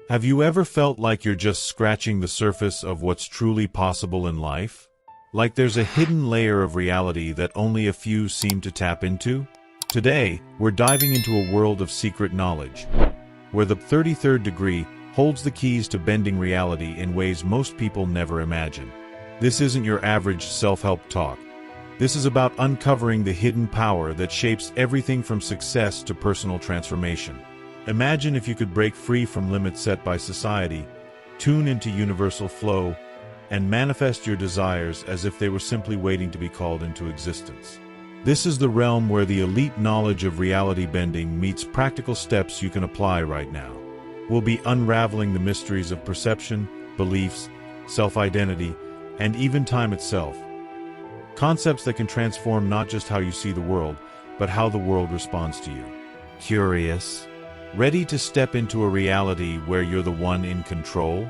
Have you ever felt like you're just scratching the surface of what's truly possible in life? Like there's a hidden layer of reality that only a few seem to tap into? Today, we're diving into a world of secret knowledge, where the 33rd degree holds the keys to bending reality in ways most people never imagine. This isn't your average self-help talk. This is about uncovering the hidden power that shapes everything from success to personal transformation. Imagine if you could break free from limits set by society, tune into universal flow, and manifest your desires as if they were simply waiting to be called into existence. This is the realm where the elite knowledge of reality bending meets practical steps you can apply right now. We'll be unraveling the mysteries of perception, beliefs, self-identity, and even time itself. Concepts that can transform not just how you see the world, but how the world responds to you. Curious? Ready to step into a reality where you're the one in control?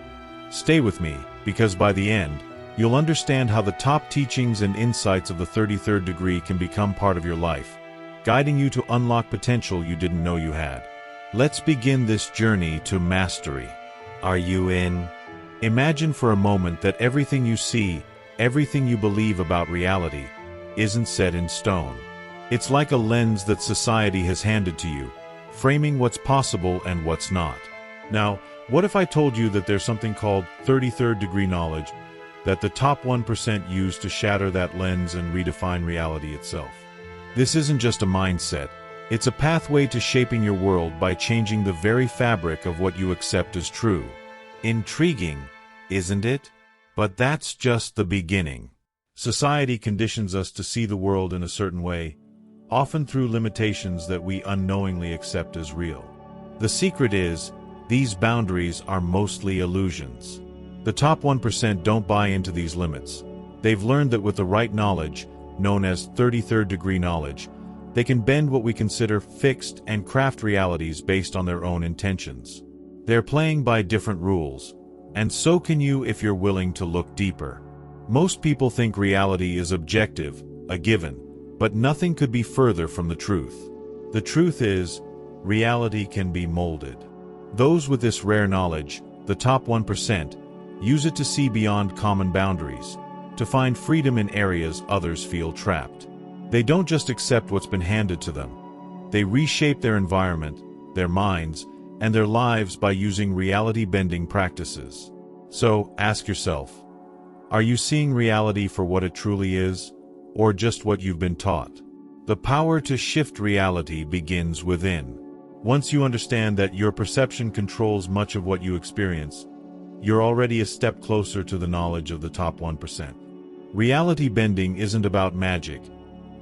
Stay with me, because by the end, you'll understand how the top teachings and insights of the 33rd degree can become part of your life, guiding you to unlock potential you didn't know you had. Let's begin this journey to mastery. Are you in? Imagine for a moment that everything you see, everything you believe about reality, isn't set in stone. It's like a lens that society has handed to you, framing what's possible and what's not. Now, what if I told you that there's something called 33rd degree knowledge that the top 1% use to shatter that lens and redefine reality itself? This isn't just a mindset. It's a pathway to shaping your world by changing the very fabric of what you accept as true. Intriguing, isn't it? But that's just the beginning. Society conditions us to see the world in a certain way, often through limitations that we unknowingly accept as real. The secret is, these boundaries are mostly illusions. The top 1% don't buy into these limits. They've learned that with the right knowledge, known as 33rd degree knowledge, they can bend what we consider fixed and craft realities based on their own intentions. They're playing by different rules, and so can you if you're willing to look deeper. Most people think reality is objective, a given, but nothing could be further from the truth. The truth is, reality can be molded. Those with this rare knowledge, the top 1%, use it to see beyond common boundaries, to find freedom in areas others feel trapped. They don't just accept what's been handed to them. They reshape their environment, their minds, and their lives by using reality-bending practices. So, ask yourself, are you seeing reality for what it truly is, or just what you've been taught? The power to shift reality begins within. Once you understand that your perception controls much of what you experience, you're already a step closer to the knowledge of the top 1%. Reality bending isn't about magic.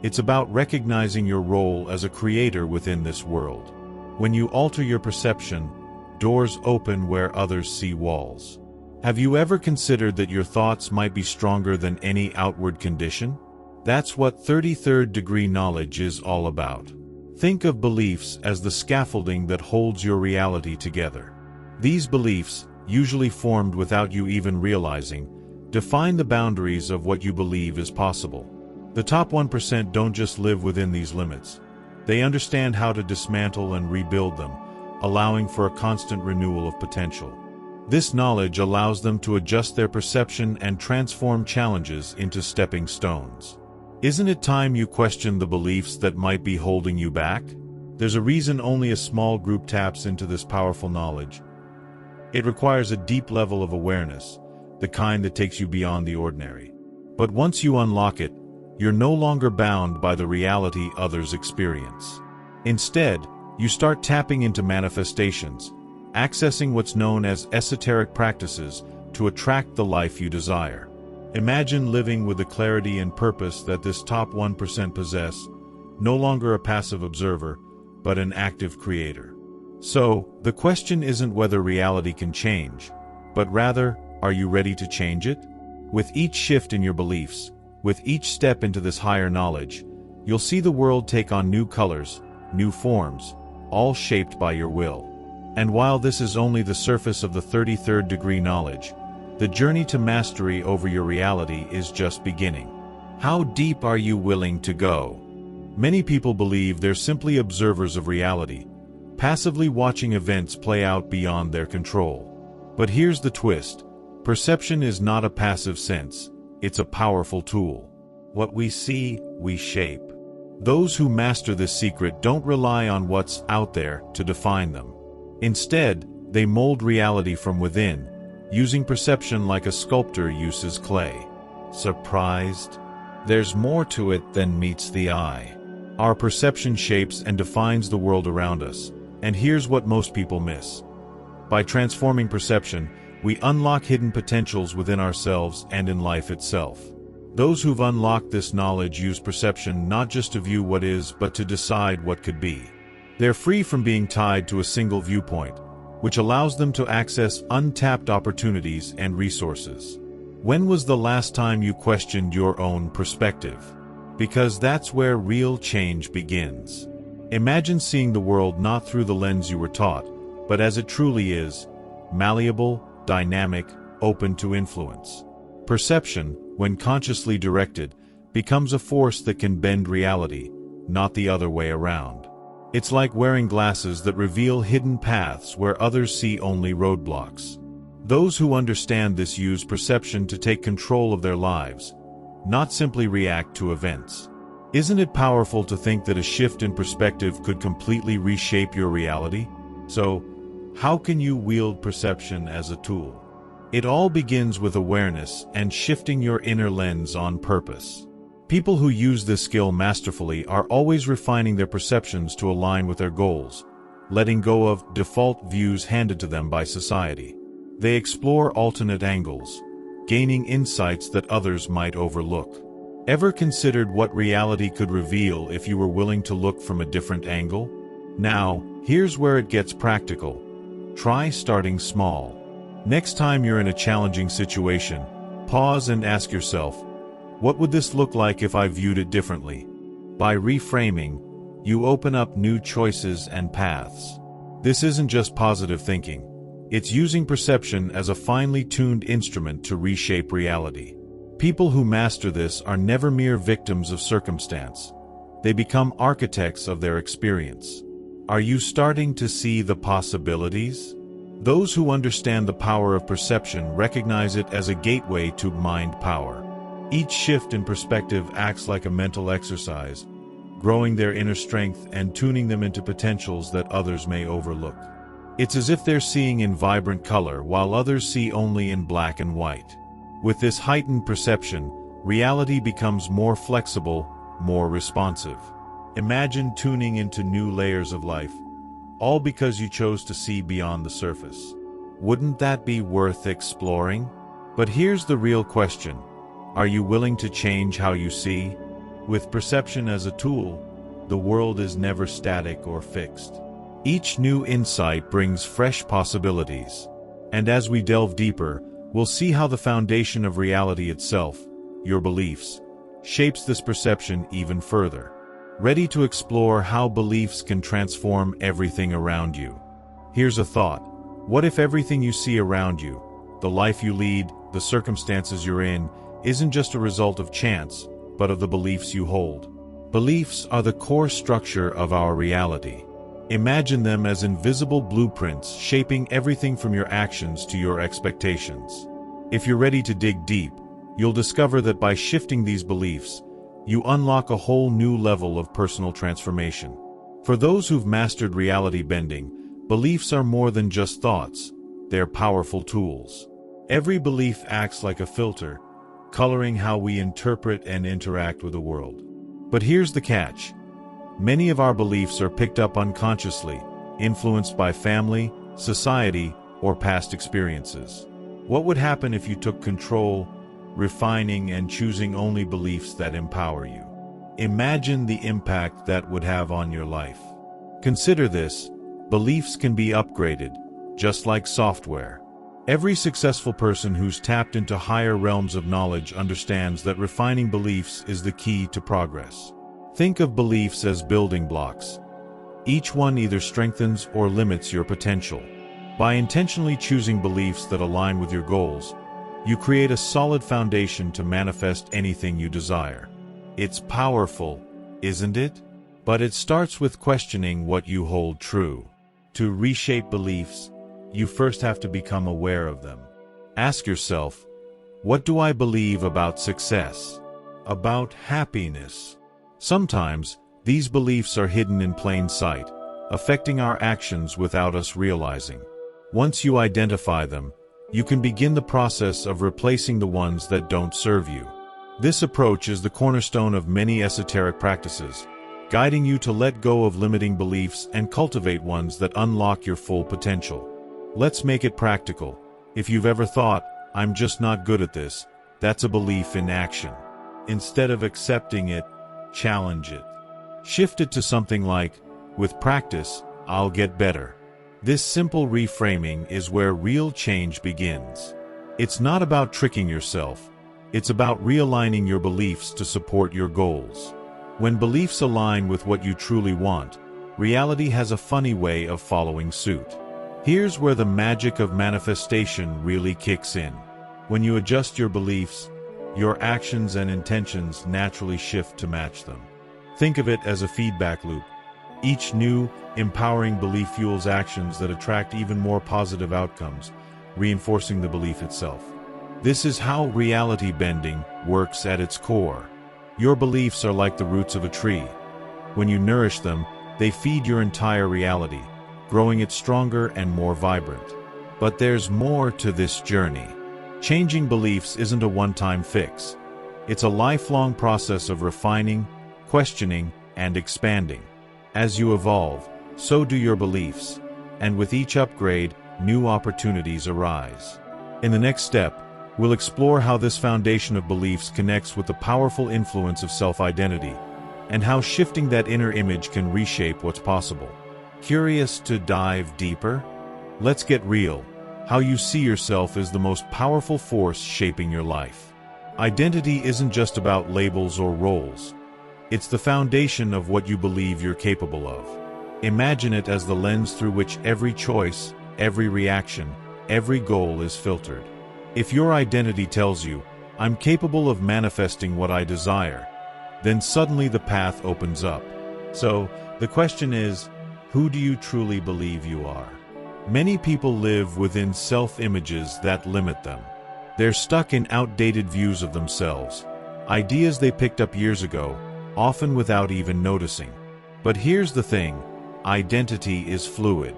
It's about recognizing your role as a creator within this world. When you alter your perception, doors open where others see walls. Have you ever considered that your thoughts might be stronger than any outward condition? That's what 33rd degree knowledge is all about. Think of beliefs as the scaffolding that holds your reality together. These beliefs, usually formed without you even realizing, define the boundaries of what you believe is possible. The top 1% don't just live within these limits. They understand how to dismantle and rebuild them, allowing for a constant renewal of potential. This knowledge allows them to adjust their perception and transform challenges into stepping stones. Isn't it time you question the beliefs that might be holding you back? There's a reason only a small group taps into this powerful knowledge. It requires a deep level of awareness, the kind that takes you beyond the ordinary. But once you unlock it, you're no longer bound by the reality others experience. Instead, you start tapping into manifestations, accessing what's known as esoteric practices to attract the life you desire. Imagine living with the clarity and purpose that this top 1% possess, no longer a passive observer, but an active creator. So, the question isn't whether reality can change, but rather, are you ready to change it? With each shift in your beliefs, with each step into this higher knowledge, you'll see the world take on new colors, new forms, all shaped by your will. And while this is only the surface of the 33rd degree knowledge, the journey to mastery over your reality is just beginning. How deep are you willing to go? Many people believe they're simply observers of reality, passively watching events play out beyond their control. But here's the twist. Perception is not a passive sense, it's a powerful tool. What we see, we shape. Those who master this secret don't rely on what's out there to define them. Instead, they mold reality from within, using perception like a sculptor uses clay. Surprised? There's more to it than meets the eye. Our perception shapes and defines the world around us, and here's what most people miss. By transforming perception, we unlock hidden potentials within ourselves and in life itself. Those who've unlocked this knowledge use perception not just to view what is, but to decide what could be. They're free from being tied to a single viewpoint, which allows them to access untapped opportunities and resources. When was the last time you questioned your own perspective? Because that's where real change begins. Imagine seeing the world not through the lens you were taught, but as it truly is, malleable, dynamic, open to influence. Perception, when consciously directed, becomes a force that can bend reality, not the other way around. It's like wearing glasses that reveal hidden paths where others see only roadblocks. Those who understand this use perception to take control of their lives, not simply react to events. Isn't it powerful to think that a shift in perspective could completely reshape your reality? So, how can you wield perception as a tool? It all begins with awareness and shifting your inner lens on purpose. People who use this skill masterfully are always refining their perceptions to align with their goals, letting go of default views handed to them by society. They explore alternate angles, gaining insights that others might overlook. Ever considered what reality could reveal if you were willing to look from a different angle? Now, here's where it gets practical. Try starting small. Next time you're in a challenging situation, pause and ask yourself, what would this look like if I viewed it differently? By reframing, you open up new choices and paths. This isn't just positive thinking. It's using perception as a finely tuned instrument to reshape reality. People who master this are never mere victims of circumstance. They become architects of their experience. Are you starting to see the possibilities? Those who understand the power of perception recognize it as a gateway to mind power. Each shift in perspective acts like a mental exercise, growing their inner strength and tuning them into potentials that others may overlook. It's as if they're seeing in vibrant color while others see only in black and white. With this heightened perception, reality becomes more flexible, more responsive. Imagine tuning into new layers of life, all because you chose to see beyond the surface. Wouldn't that be worth exploring? But here's the real question. Are you willing to change how you see? With perception as a tool, the world is never static or fixed. Each new insight brings fresh possibilities. And as we delve deeper, we'll see how the foundation of reality itself, your beliefs, shapes this perception even further. Ready to explore how beliefs can transform everything around you? Here's a thought. What if everything you see around you, the life you lead, the circumstances you're in, isn't just a result of chance, but of the beliefs you hold? Beliefs are the core structure of our reality. Imagine them as invisible blueprints shaping everything from your actions to your expectations. If you're ready to dig deep, you'll discover that by shifting these beliefs, you unlock a whole new level of personal transformation. For those who've mastered reality bending, beliefs are more than just thoughts, they're powerful tools. Every belief acts like a filter, coloring how we interpret and interact with the world. But here's the catch. Many of our beliefs are picked up unconsciously, influenced by family, society, or past experiences. What would happen if you took control, refining and choosing only beliefs that empower you? Imagine the impact that would have on your life. Consider this, beliefs can be upgraded, just like software. Every successful person who's tapped into higher realms of knowledge understands that refining beliefs is the key to progress. Think of beliefs as building blocks. Each one either strengthens or limits your potential. By intentionally choosing beliefs that align with your goals, you create a solid foundation to manifest anything you desire. It's powerful, isn't it? But it starts with questioning what you hold true. To reshape beliefs, you first have to become aware of them. Ask yourself, what do I believe about success? About happiness? Sometimes, these beliefs are hidden in plain sight, affecting our actions without us realizing. Once you identify them, you can begin the process of replacing the ones that don't serve you. This approach is the cornerstone of many esoteric practices, guiding you to let go of limiting beliefs and cultivate ones that unlock your full potential. Let's make it practical. If you've ever thought, "I'm just not good at this," that's a belief in action. Instead of accepting it, challenge it. Shift it to something like, "With practice, I'll get better." This simple reframing is where real change begins. It's not about tricking yourself. It's about realigning your beliefs to support your goals. When beliefs align with what you truly want, reality has a funny way of following suit. Here's where the magic of manifestation really kicks in. When you adjust your beliefs, your actions and intentions naturally shift to match them. Think of it as a feedback loop. Each new, empowering belief fuels actions that attract even more positive outcomes, reinforcing the belief itself. This is how reality bending works at its core. Your beliefs are like the roots of a tree. When you nourish them, they feed your entire reality, growing it stronger and more vibrant. But there's more to this journey. Changing beliefs isn't a one-time fix. It's a lifelong process of refining, questioning, and expanding. As you evolve, so do your beliefs, and with each upgrade, new opportunities arise. In the next step, we'll explore how this foundation of beliefs connects with the powerful influence of self-identity, and how shifting that inner image can reshape what's possible. Curious to dive deeper? Let's get real. How you see yourself is the most powerful force shaping your life. Identity isn't just about labels or roles. It's the foundation of what you believe you're capable of. Imagine it as the lens through which every choice, every reaction, every goal is filtered. If your identity tells you, "I'm capable of manifesting what I desire," then suddenly the path opens up. So, the question is, who do you truly believe you are? Many people live within self-images that limit them. They're stuck in outdated views of themselves, ideas they picked up years ago, often without even noticing. But here's the thing, identity is fluid.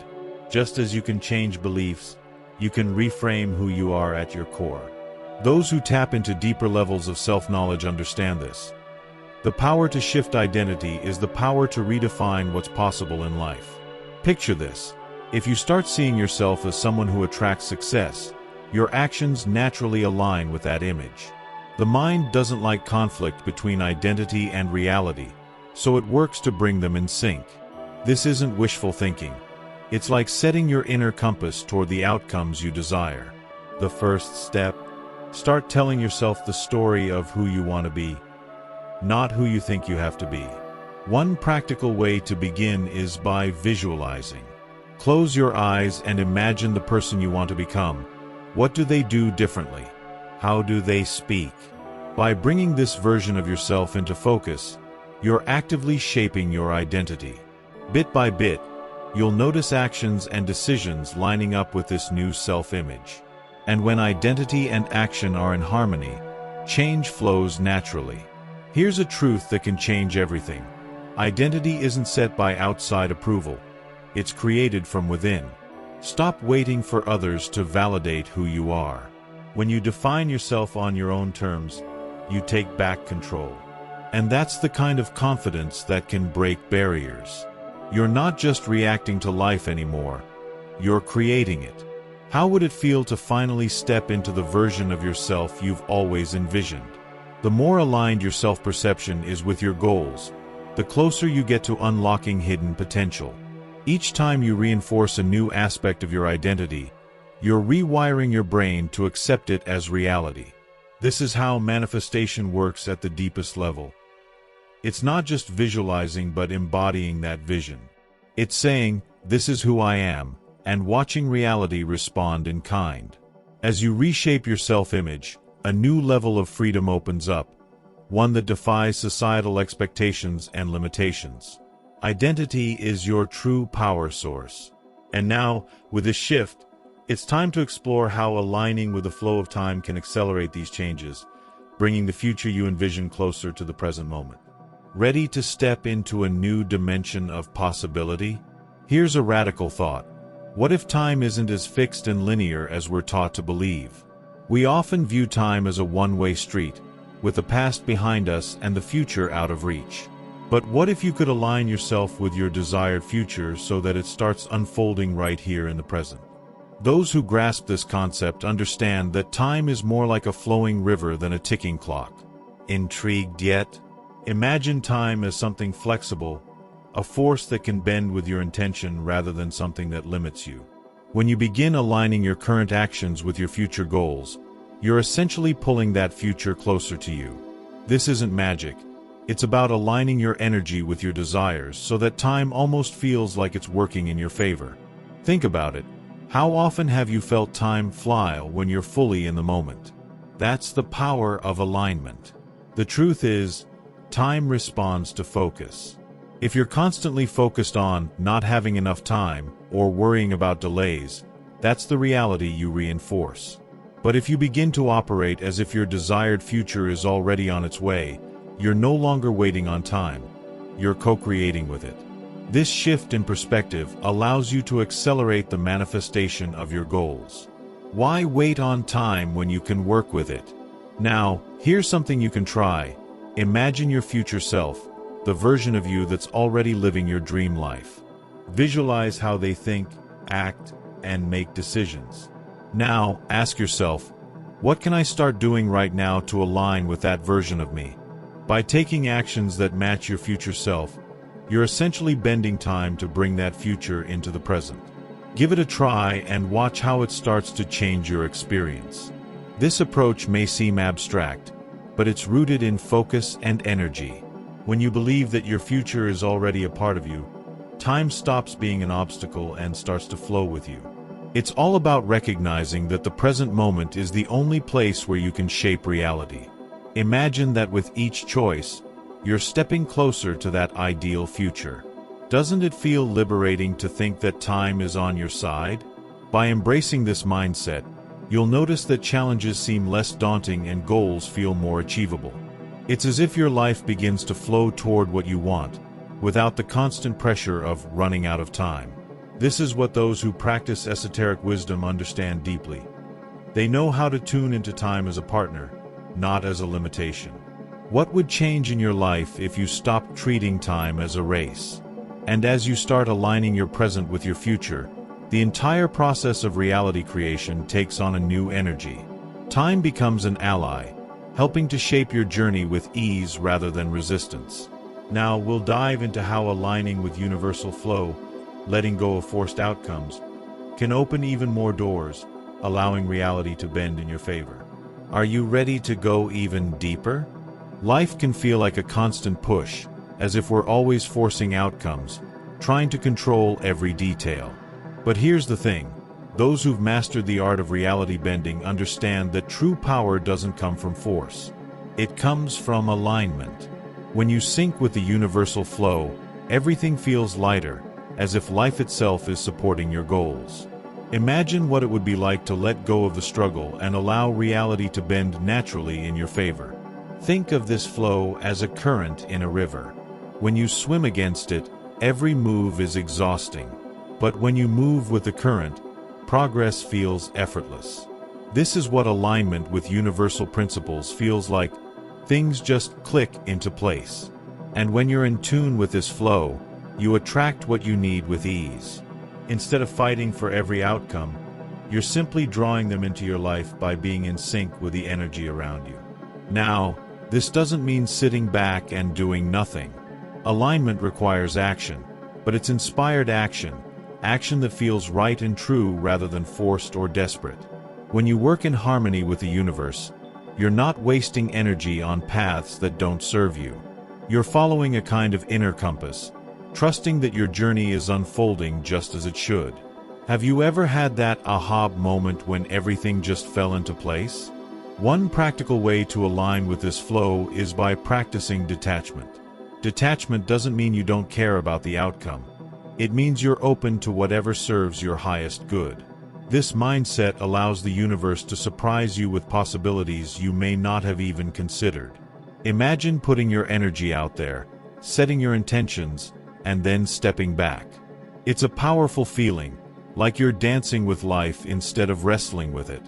Just as you can change beliefs, you can reframe who you are at your core. Those who tap into deeper levels of self-knowledge understand this. The power to shift identity is the power to redefine what's possible in life. Picture this. If you start seeing yourself as someone who attracts success, your actions naturally align with that image. The mind doesn't like conflict between identity and reality, so it works to bring them in sync. This isn't wishful thinking. It's like setting your inner compass toward the outcomes you desire. The first step: start telling yourself the story of who you want to be, not who you think you have to be. One practical way to begin is by visualizing. Close your eyes and imagine the person you want to become. What do they do differently? How do they speak? By bringing this version of yourself into focus, you're actively shaping your identity. Bit by bit, you'll notice actions and decisions lining up with this new self-image. And when identity and action are in harmony, change flows naturally. Here's a truth that can change everything. Identity isn't set by outside approval. It's created from within. Stop waiting for others to validate who you are. When you define yourself on your own terms, you take back control. And that's the kind of confidence that can break barriers. You're not just reacting to life anymore, you're creating it. How would it feel to finally step into the version of yourself you've always envisioned? The more aligned your self-perception is with your goals, the closer you get to unlocking hidden potential. Each time you reinforce a new aspect of your identity, you're rewiring your brain to accept it as reality. This is how manifestation works at the deepest level. It's not just visualizing but embodying that vision. It's saying, "This is who I am," and watching reality respond in kind. As you reshape your self-image, a new level of freedom opens up, one that defies societal expectations and limitations. Identity is your true power source. And now, with this shift, it's time to explore how aligning with the flow of time can accelerate these changes, bringing the future you envision closer to the present moment. Ready to step into a new dimension of possibility? Here's a radical thought. What if time isn't as fixed and linear as we're taught to believe? We often view time as a one-way street, with the past behind us and the future out of reach. But what if you could align yourself with your desired future so that it starts unfolding right here in the present? Those who grasp this concept understand that time is more like a flowing river than a ticking clock. Intrigued yet? Imagine time as something flexible, a force that can bend with your intention rather than something that limits you. When you begin aligning your current actions with your future goals, you're essentially pulling that future closer to you. This isn't magic. It's about aligning your energy with your desires so that time almost feels like it's working in your favor. Think about it. How often have you felt time fly when you're fully in the moment? That's the power of alignment. The truth is, time responds to focus. If you're constantly focused on not having enough time or worrying about delays, that's the reality you reinforce. But if you begin to operate as if your desired future is already on its way, you're no longer waiting on time. You're co-creating with it. This shift in perspective allows you to accelerate the manifestation of your goals. Why wait on time when you can work with it? Now, here's something you can try. Imagine your future self, the version of you that's already living your dream life. Visualize how they think, act, and make decisions. Now, ask yourself, what can I start doing right now to align with that version of me? By taking actions that match your future self, you're essentially bending time to bring that future into the present. Give it a try and watch how it starts to change your experience. This approach may seem abstract, but it's rooted in focus and energy. When you believe that your future is already a part of you, time stops being an obstacle and starts to flow with you. It's all about recognizing that the present moment is the only place where you can shape reality. Imagine that with each choice, you're stepping closer to that ideal future. Doesn't it feel liberating to think that time is on your side? By embracing this mindset, you'll notice that challenges seem less daunting and goals feel more achievable. It's as if your life begins to flow toward what you want, without the constant pressure of running out of time. This is what those who practice esoteric wisdom understand deeply. They know how to tune into time as a partner, not as a limitation. What would change in your life if you stopped treating time as a race? And as you start aligning your present with your future, the entire process of reality creation takes on a new energy. Time becomes an ally, helping to shape your journey with ease rather than resistance. Now, we'll dive into how aligning with universal flow, letting go of forced outcomes, can open even more doors, allowing reality to bend in your favor. Are you ready to go even deeper? Life can feel like a constant push, as if we're always forcing outcomes, trying to control every detail. But here's the thing. Those who've mastered the art of reality bending understand that true power doesn't come from force. It comes from alignment. When you sync with the universal flow, everything feels lighter, as if life itself is supporting your goals. Imagine what it would be like to let go of the struggle and allow reality to bend naturally in your favor. Think of this flow as a current in a river. When you swim against it, every move is exhausting. But when you move with the current, progress feels effortless. This is what alignment with universal principles feels like. Things just click into place. And when you're in tune with this flow, you attract what you need with ease. Instead of fighting for every outcome, you're simply drawing them into your life by being in sync with the energy around you. Now, this doesn't mean sitting back and doing nothing. Alignment requires action, but it's inspired action, action that feels right and true rather than forced or desperate. When you work in harmony with the universe, you're not wasting energy on paths that don't serve you. You're following a kind of inner compass, trusting that your journey is unfolding just as it should. Have you ever had that aha moment when everything just fell into place? One practical way to align with this flow is by practicing detachment. Detachment doesn't mean you don't care about the outcome. It means you're open to whatever serves your highest good. This mindset allows the universe to surprise you with possibilities you may not have even considered. Imagine putting your energy out there, setting your intentions, and then stepping back. It's a powerful feeling, like you're dancing with life instead of wrestling with it.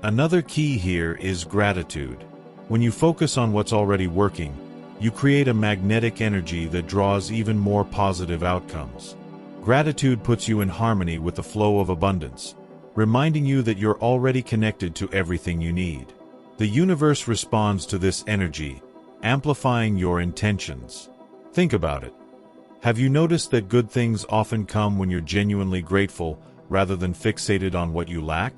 Another key here is gratitude. When you focus on what's already working, you create a magnetic energy that draws even more positive outcomes. Gratitude puts you in harmony with the flow of abundance, reminding you that you're already connected to everything you need. The universe responds to this energy, amplifying your intentions. Think about it. Have you noticed that good things often come when you're genuinely grateful rather than fixated on what you lack?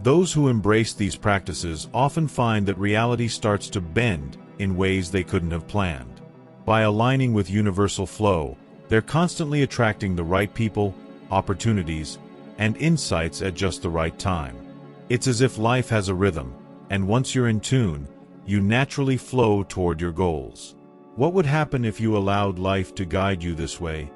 Those who embrace these practices often find that reality starts to bend in ways they couldn't have planned. By aligning with universal flow, they're constantly attracting the right people, opportunities, and insights at just the right time. It's as if life has a rhythm, and once you're in tune, you naturally flow toward your goals. What would happen if you allowed life to guide you this way,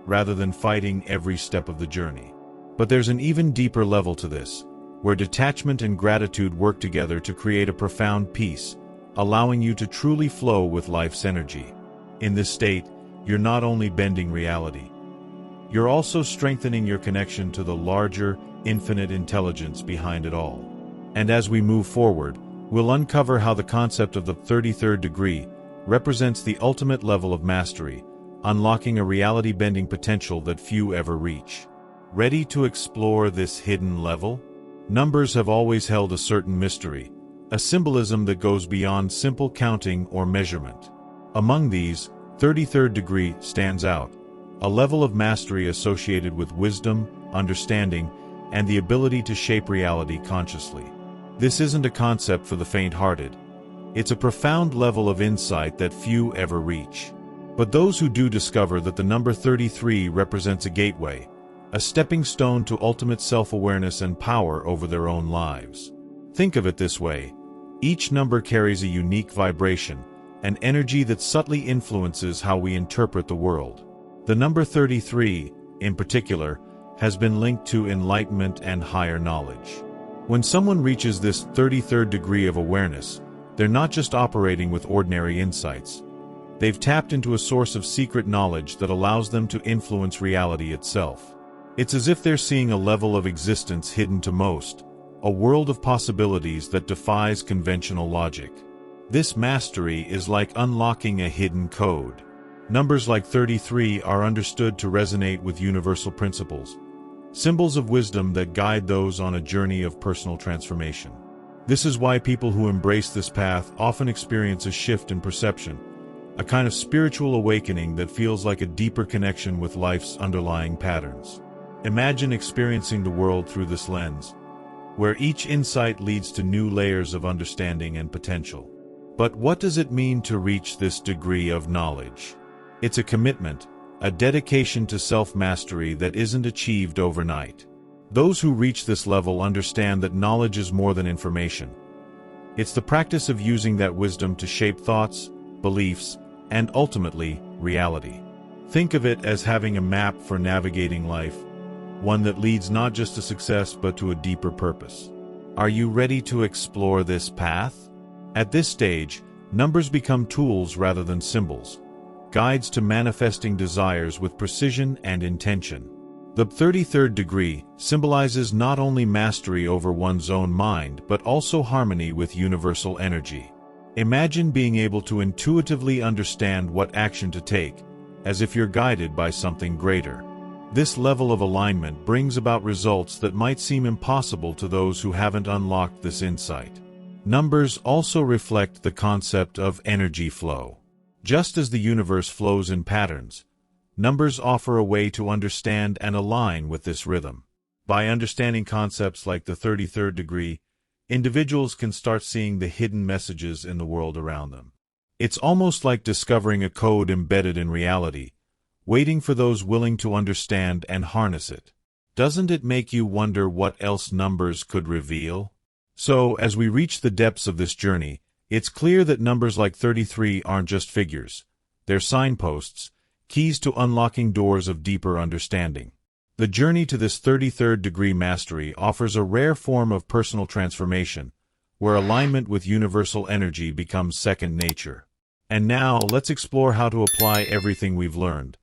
rather than fighting every step of the journey? But there's an even deeper level to this, where detachment and gratitude work together to create a profound peace, allowing you to truly flow with life's energy. In this state, you're not only bending reality, you're also strengthening your connection to the larger, infinite intelligence behind it all. And as we move forward, we'll uncover how the concept of the 33rd degree represents the ultimate level of mastery, unlocking a reality-bending potential that few ever reach. Ready to explore this hidden level? Numbers have always held a certain mystery, a symbolism that goes beyond simple counting or measurement. Among these, 33rd degree stands out, a level of mastery associated with wisdom, understanding, and the ability to shape reality consciously. This isn't a concept for the faint-hearted. It's a profound level of insight that few ever reach. But those who do discover that the number 33 represents a gateway, a stepping stone to ultimate self-awareness and power over their own lives. Think of it this way: each number carries a unique vibration, an energy that subtly influences how we interpret the world. The number 33, in particular, has been linked to enlightenment and higher knowledge. When someone reaches this 33rd degree of awareness, they're not just operating with ordinary insights. They've tapped into a source of secret knowledge that allows them to influence reality itself. It's as if they're seeing a level of existence hidden to most, a world of possibilities that defies conventional logic. This mastery is like unlocking a hidden code. Numbers like 33 are understood to resonate with universal principles, symbols of wisdom that guide those on a journey of personal transformation. This is why people who embrace this path often experience a shift in perception, a kind of spiritual awakening that feels like a deeper connection with life's underlying patterns. Imagine experiencing the world through this lens, where each insight leads to new layers of understanding and potential. But what does it mean to reach this degree of knowledge? It's a commitment, a dedication to self-mastery that isn't achieved overnight. Those who reach this level understand that knowledge is more than information. It's the practice of using that wisdom to shape thoughts, beliefs, and ultimately, reality. Think of it as having a map for navigating life, one that leads not just to success but to a deeper purpose. Are you ready to explore this path? At this stage, numbers become tools rather than symbols, guides to manifesting desires with precision and intention. The 33rd degree symbolizes not only mastery over one's own mind but also harmony with universal energy. Imagine being able to intuitively understand what action to take, as if you're guided by something greater. This level of alignment brings about results that might seem impossible to those who haven't unlocked this insight. Numbers also reflect the concept of energy flow. Just as the universe flows in patterns, numbers offer a way to understand and align with this rhythm. By understanding concepts like the 33rd degree, individuals can start seeing the hidden messages in the world around them. It's almost like discovering a code embedded in reality, waiting for those willing to understand and harness it. Doesn't it make you wonder what else numbers could reveal? So, as we reach the depths of this journey, it's clear that numbers like 33 aren't just figures. They're signposts, keys to unlocking doors of deeper understanding. The journey to this 33rd degree mastery offers a rare form of personal transformation, where alignment with universal energy becomes second nature. And now, let's explore how to apply everything we've learned.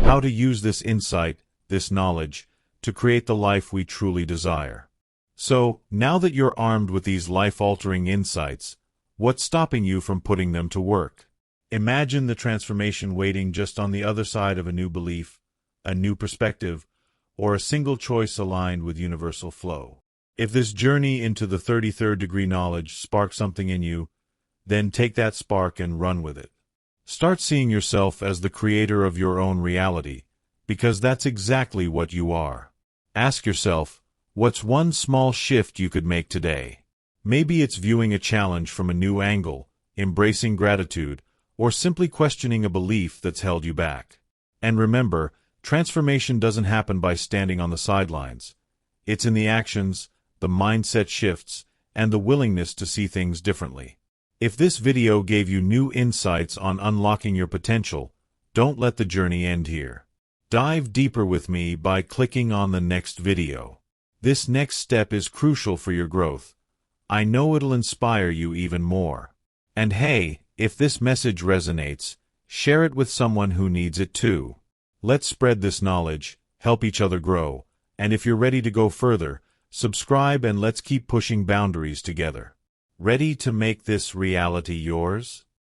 How to use this insight, this knowledge, to create the life we truly desire. So, now that you're armed with these life-altering insights, what's stopping you from putting them to work? Imagine the transformation waiting just on the other side of a new belief, a new perspective, or a single choice aligned with universal flow. If this journey into the 33rd degree knowledge sparks something in you, then take that spark and run with it. Start seeing yourself as the creator of your own reality, because that's exactly what you are. Ask yourself, what's one small shift you could make today? Maybe it's viewing a challenge from a new angle, embracing gratitude, or simply questioning a belief that's held you back. And remember, transformation doesn't happen by standing on the sidelines. It's in the actions, the mindset shifts, and the willingness to see things differently. If this video gave you new insights on unlocking your potential, don't let the journey end here. Dive deeper with me by clicking on the next video. This next step is crucial for your growth. I know it'll inspire you even more. And hey, if this message resonates, share it with someone who needs it too. Let's spread this knowledge, help each other grow, and if you're ready to go further, subscribe and let's keep pushing boundaries together. Ready to make this reality yours?